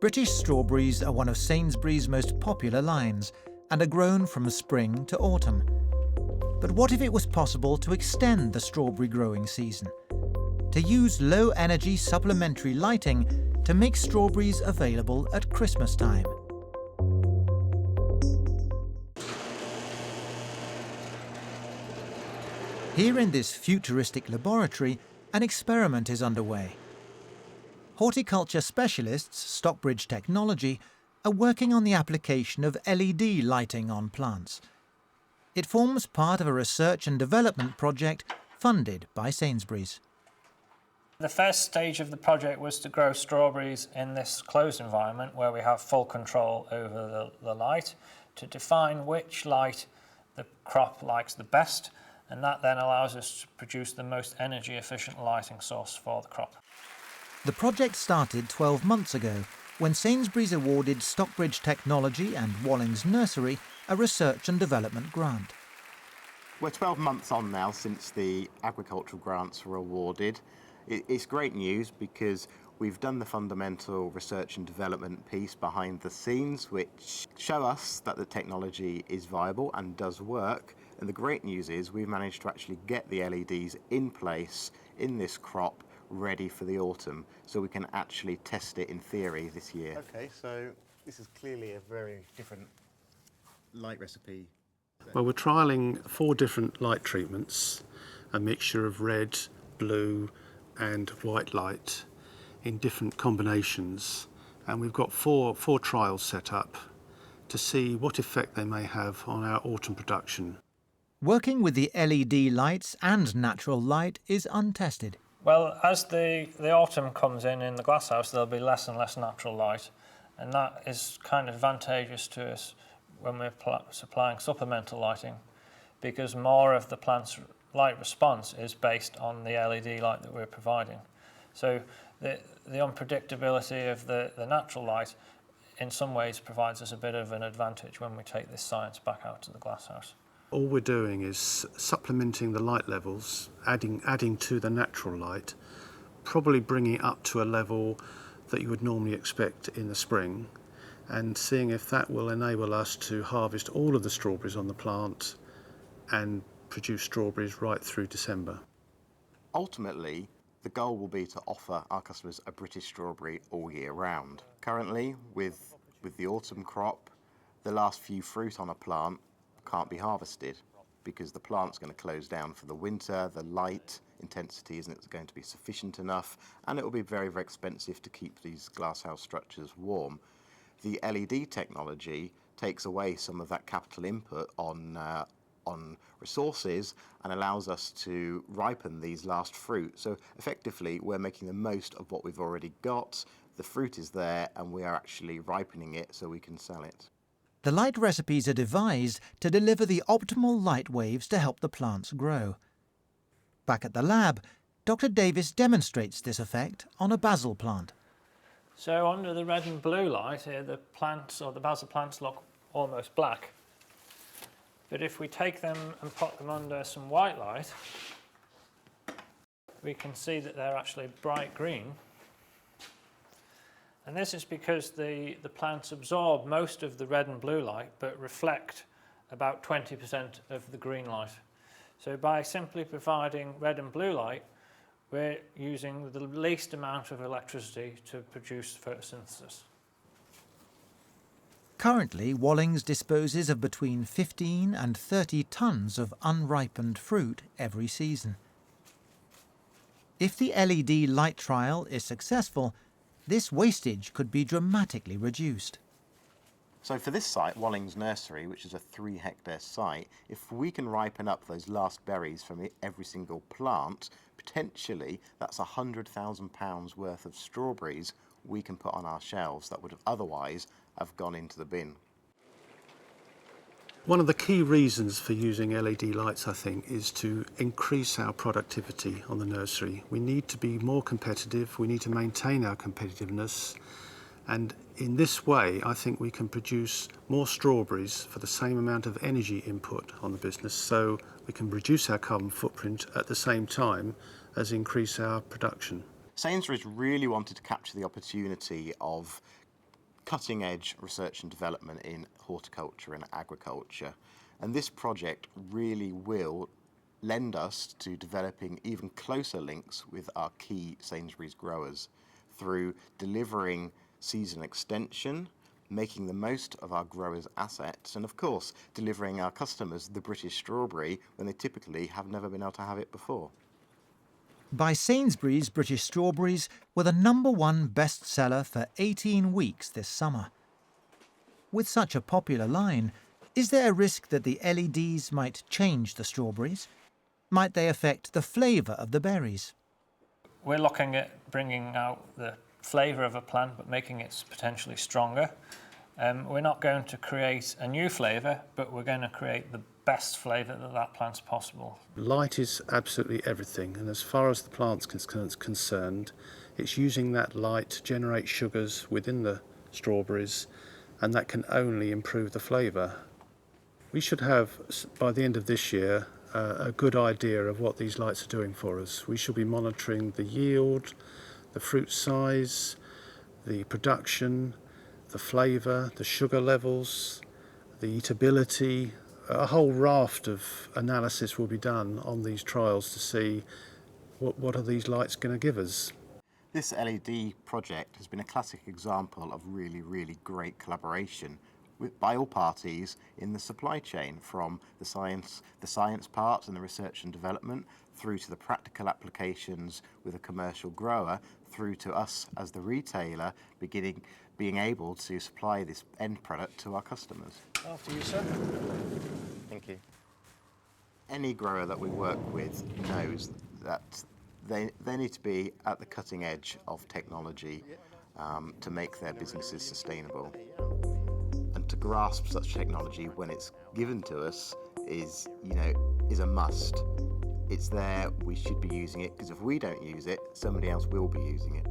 British strawberries are one of Sainsbury's most popular lines and are grown from spring to autumn. But what if it was possible to extend the strawberry growing season? To use low-energy supplementary lighting to make strawberries available at Christmas time. Here in this futuristic laboratory, an experiment is underway. Horticulture specialists, Stockbridge Technology, are working on the application of LED lighting on plants. It forms part of a research and development project funded by Sainsbury's. The first stage of the project was to grow strawberries in this closed environment where we have full control over the light, to define which light the crop likes the best, and that then allows us to produce the most energy efficient lighting source for the crop. The project started 12 months ago when Sainsbury's awarded Stockbridge Technology and Wallings Nursery a research and development grant. We're 12 months on now since the agricultural grants were awarded. It's great news because we've done the fundamental research and development piece behind the scenes, which show us that the technology is viable and does work. And the great news is we've managed to actually get the LEDs in place in this crop ready for the autumn, so we can actually test it in theory this year. Okay, so this is clearly a very different light recipe. Well, we're trialling 4 different light treatments, a mixture of red, blue and white light in different combinations, and we've got four trials set up to see what effect they may have on our autumn production. Working with the LED lights and natural light is untested. Well, as the autumn comes in the glasshouse, there'll be less and less natural light, and that is kind of advantageous to us when we're supplying supplemental lighting, because more of the plant's light response is based on the LED light that we're providing. So the unpredictability of the natural light in some ways provides us a bit of an advantage when we take this science back out to the glasshouse. All we're doing is supplementing the light levels, adding to the natural light, probably bringing it up to a level that you would normally expect in the spring, and seeing if that will enable us to harvest all of the strawberries on the plant and produce strawberries right through December. Ultimately, the goal will be to offer our customers a British strawberry all year round. Currently, with the autumn crop, the last few fruit on a plant can't be harvested because the plant's going to close down for the winter, the light intensity isn't going to be sufficient enough, and it will be very, very expensive to keep these glasshouse structures warm. The LED technology takes away some of that capital input on resources and allows us to ripen these last fruit. So effectively, we're making the most of what we've already got. The fruit is there and we are actually ripening it so we can sell it. The light recipes are devised to deliver the optimal light waves to help the plants grow. Back at the lab, Dr. Davis demonstrates this effect on a basil plant. So under the red and blue light here, the plants, or the basil plants, look almost black. But if we take them and put them under some white light, we can see that they're actually bright green. And this is because the plants absorb most of the red and blue light, but reflect about 20% of the green light. So by simply providing red and blue light, we're using the least amount of electricity to produce photosynthesis. Currently, Wallings disposes of between 15 and 30 tonnes of unripened fruit every season. If the LED light trial is successful, this wastage could be dramatically reduced. So for this site, Wallings Nursery, which is a 3-hectare site, if we can ripen up those last berries from every single plant, potentially that's £100,000 worth of strawberries we can put on our shelves that would have otherwise have gone into the bin. One of the key reasons for using LED lights, I think, is to increase our productivity on the nursery. We need to be more competitive, we need to maintain our competitiveness, and in this way I think we can produce more strawberries for the same amount of energy input on the business, so we can reduce our carbon footprint at the same time as increase our production. Sainsbury's really wanted to capture the opportunity of cutting edge research and development in horticulture and agriculture. And this project really will lend us to developing even closer links with our key Sainsbury's growers through delivering season extension, making the most of our growers' assets, and of course delivering our customers the British strawberry when they typically have never been able to have it before. By Sainsbury's, British strawberries were the #1 bestseller for 18 weeks this summer. With such a popular line, is there a risk that the LEDs might change the strawberries? Might they affect the flavour of the berries? We're looking at bringing out the flavour of a plant but making it potentially stronger. We're not going to create a new flavour, but we're going to create the best flavour that plant's possible. Light is absolutely everything, and as far as the plant's concerned, it's using that light to generate sugars within the strawberries, and that can only improve the flavour. We should have, by the end of this year, a good idea of what these lights are doing for us. We should be monitoring the yield, the fruit size, the production, the flavour, the sugar levels, the eatability. A whole raft of analysis will be done on these trials to see what are these lights going to give us. This LED project has been a classic example of really, really great collaboration by all parties in the supply chain, from the science part and the research and development, through to the practical applications with a commercial grower, through to us as the retailer being able to supply this end product to our customers. After you, sir. Thank you. Any grower that we work with knows that they need to be at the cutting edge of technology to make their businesses sustainable. And to grasp such technology when it's given to us is a must. It's there, we should be using it, because if we don't use it, somebody else will be using it.